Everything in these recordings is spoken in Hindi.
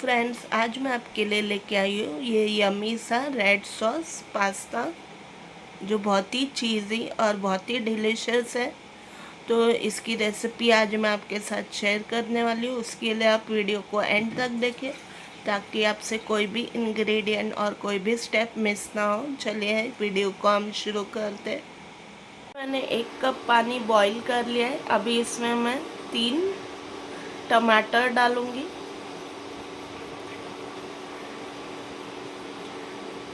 फ्रेंड्स, आज मैं आपके लिए लेके आई हूँ ये यम्मी सा रेड सॉस पास्ता, जो बहुत ही चीज़ी और बहुत ही डिलीशियस है। तो इसकी रेसिपी आज मैं आपके साथ शेयर करने वाली हूँ। उसके लिए आप वीडियो को एंड तक देखें ताकि आपसे कोई भी इंग्रेडिएंट और कोई भी स्टेप मिस ना हो। चलिए वीडियो को हम शुरू करते हैं। मैंने 1 कप पानी बॉईल कर लिया है। अभी इसमें मैं 3 टमाटर डालूँगी।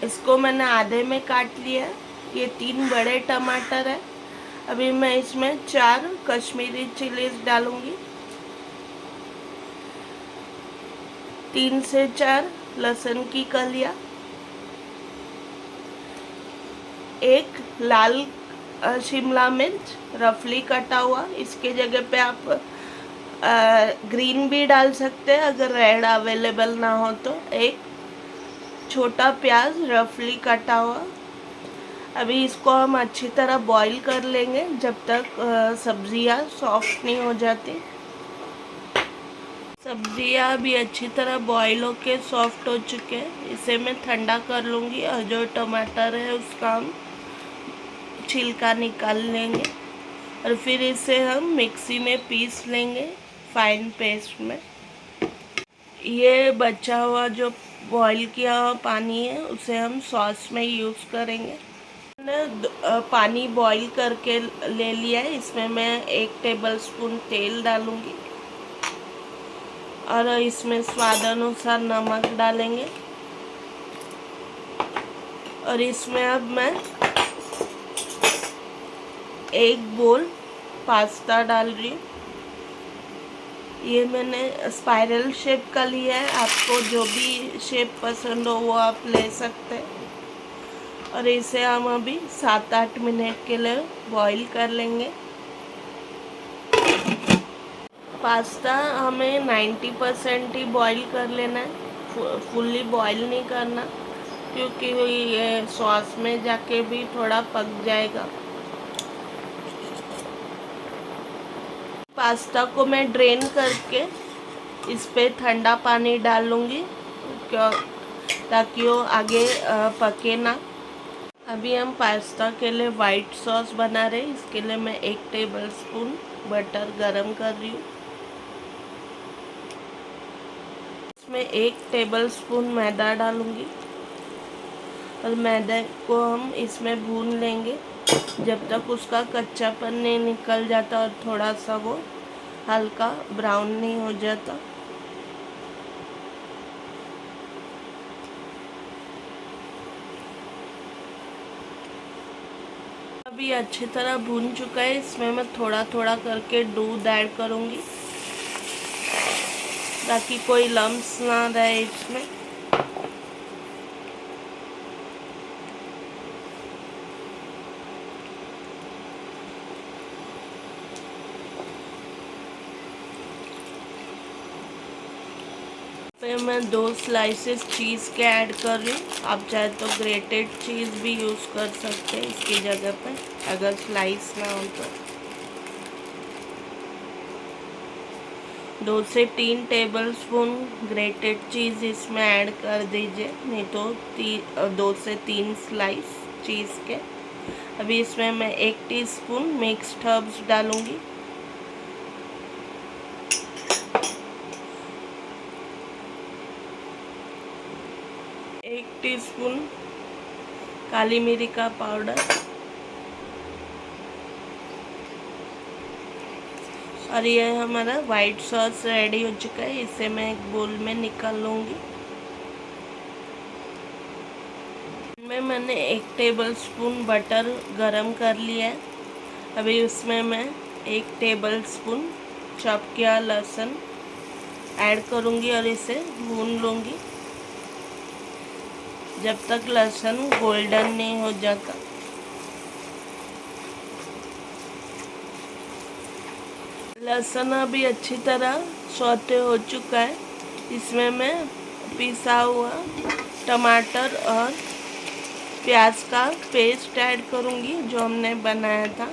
इसको मैंने आधे में काट लिया है। ये 3 बड़े टमाटर है। अभी मैं इसमें 4 कश्मीरी चिलीज डालूंगी। 3 से 4 लहसुन की कलियां। 1 लाल शिमला मिर्च रफली कटा हुआ। इसके जगह पे आप ग्रीन भी डाल सकते हैं अगर रेड अवेलेबल ना हो तो। 1 छोटा प्याज रफली कटा हुआ। अभी इसको हम अच्छी तरह बॉईल कर लेंगे जब तक सब्जियां सॉफ्ट नहीं हो जाती। सब्जियां भी अच्छी तरह बॉईल होके सॉफ्ट हो चुके हैं। इसे मैं ठंडा कर लूँगी और जो टमाटर है उसका हम छिलका निकाल लेंगे और फिर इसे हम मिक्सी में पीस लेंगे फाइन पेस्ट में। ये बचा हुआ जो बॉईल किया हुआ पानी है उसे हम सॉस में यूज़ करेंगे। मैंने पानी बॉईल करके ले लिया है। इसमें मैं 1 टेबलस्पून तेल डालूंगी और इसमें स्वाद अनुसार नमक डालेंगे। और इसमें अब मैं 1 बोल पास्ता डाल रही हूँ। ये मैंने स्पाइरल शेप का लिया है। आपको जो भी शेप पसंद हो वो आप ले सकते हैं। और इसे हम अभी 7-8 मिनट के लिए बॉईल कर लेंगे। पास्ता हमें 90% ही बॉईल कर लेना है, फुल्ली बॉईल नहीं करना, क्योंकि ये सॉस में जाके भी थोड़ा पक जाएगा। पास्ता को मैं ड्रेन करके इस पे ठंडा पानी डालूंगी ताकि वो आगे पके ना। अभी हम पास्ता के लिए वाइट सॉस बना रहे हैं। इसके लिए मैं 1 टेबलस्पून बटर गरम कर रही हूँ। इसमें 1 टेबलस्पून मैदा डालूंगी और मैदे को हम इसमें भून लेंगे जब तक उसका कच्चापन नहीं निकल जाता और थोड़ा सा वो हल्का ब्राउन नहीं हो जाता। अभी अच्छी तरह भून चुका है। इसमें मैं थोड़ा थोड़ा करके दूध ऐड करूँगी ताकि कोई लम्स ना रहे इसमें। फिर मैं 2 स्लाइसेस चीज़ के ऐड कर रही हूँ। आप चाहे तो ग्रेटेड चीज़ भी यूज़ कर सकते हैं इसकी जगह पे अगर स्लाइस ना हो तो। 2 से 3 टेबलस्पून ग्रेटेड चीज़ इसमें ऐड कर दीजिए, नहीं तो 2 से 3 स्लाइस चीज़ के। अभी इसमें मैं 1 टीस्पून मिक्स्ड हर्ब्स डालूँगी। एक टीस्पून काली मिर्च का पाउडर और ये हमारा वाइट सॉस रेडी हो चुका है। इसे मैं एक बोल में निकाल लूँगी। मैंने 1 टेबलस्पून बटर गरम कर लिया है। अभी उसमें मैं 1 टेबलस्पून चॉप किया लहसुन ऐड करूँगी और इसे भून लूँगी जब तक लहसुन गोल्डन नहीं हो जाता। लहसुन अभी अच्छी तरह सौते हो चुका है। इसमें मैं पिसा हुआ टमाटर और प्याज का पेस्ट ऐड करूँगी जो हमने बनाया था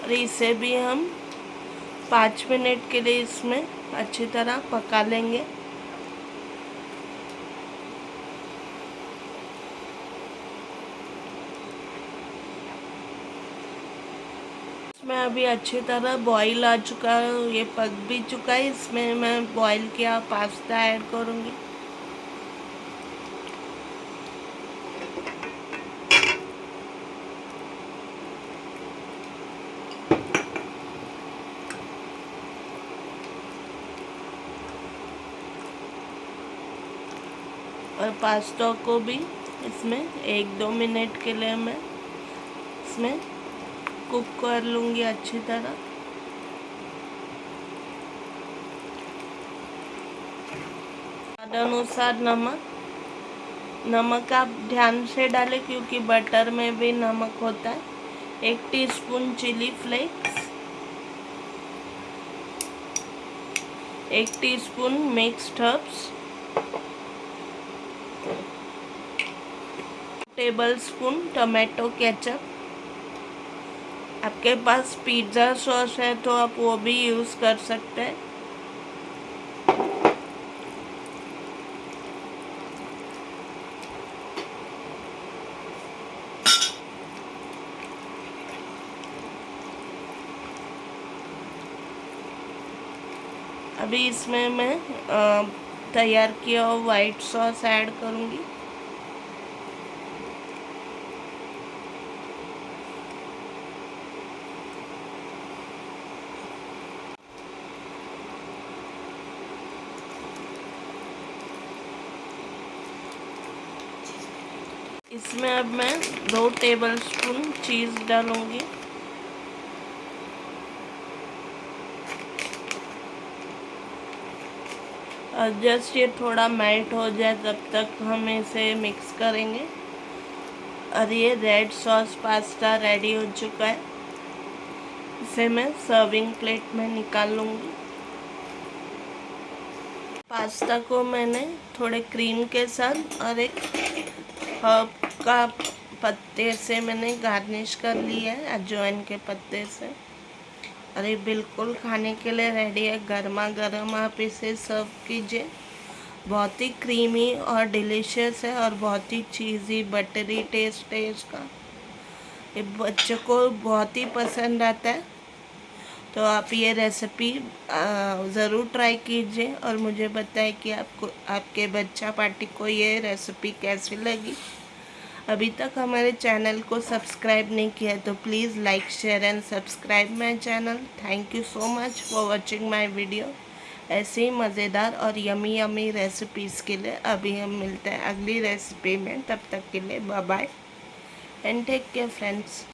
और इसे भी हम 5 मिनट के लिए इसमें अच्छी तरह पका लेंगे। इसमें अभी अच्छी तरह बॉईल आ चुका है, ये पक भी चुका है। इसमें मैं बॉईल किया पास्ता ऐड करूँगी। और पास्ता को भी इसमें 1-2 मिनट के लिए मैं इसमें कुक कर लूँगी अच्छी तरह। स्वाद अनुसार नमक आप ध्यान से डालें क्योंकि बटर में भी नमक होता है। 1 teaspoon chilli flakes, 1 teaspoon mixed herbs, tablespoon tomato ketchup. आपके पास पिज़्ज़ा सॉस है तो आप वो भी यूज़ कर सकते हैं। अभी इसमें मैं तैयार किया हुआ वाइट सॉस ऐड करूँगी। इसमें अब मैं 2 टेबलस्पून चीज़ डालूँगी। और जस्ट ये थोड़ा मेल्ट हो जाए तब तक हम इसे मिक्स करेंगे। और ये रेड सॉस पास्ता रेडी हो चुका है। इसे मैं सर्विंग प्लेट में निकाल लूँगी। पास्ता को मैंने थोड़े क्रीम के साथ और एक हर्ब का पत्ते से मैंने गार्निश कर लिया है, अजवाइन के पत्ते से। और ये बिल्कुल खाने के लिए रेडी है। गर्मा गर्म आप इसे सर्व कीजिए। बहुत ही क्रीमी और डिलीशियस है और बहुत ही चीज़ी बटरी टेस्ट है इसका। ये बच्चों को बहुत ही पसंद आता है। तो आप ये रेसिपी ज़रूर ट्राई कीजिए और मुझे बताएं कि आपको आपके बच्चा पार्टी को ये रेसिपी कैसी लगी। अभी तक हमारे चैनल को सब्सक्राइब नहीं किया तो please like share and subscribe my channel. Thank you so much for watching my video. ऐसे ही मज़ेदार और यमी यमी रेसिपीज़ के लिए अभी हम मिलते हैं अगली रेसिपी में। तब तक के लिए bye bye and take care friends.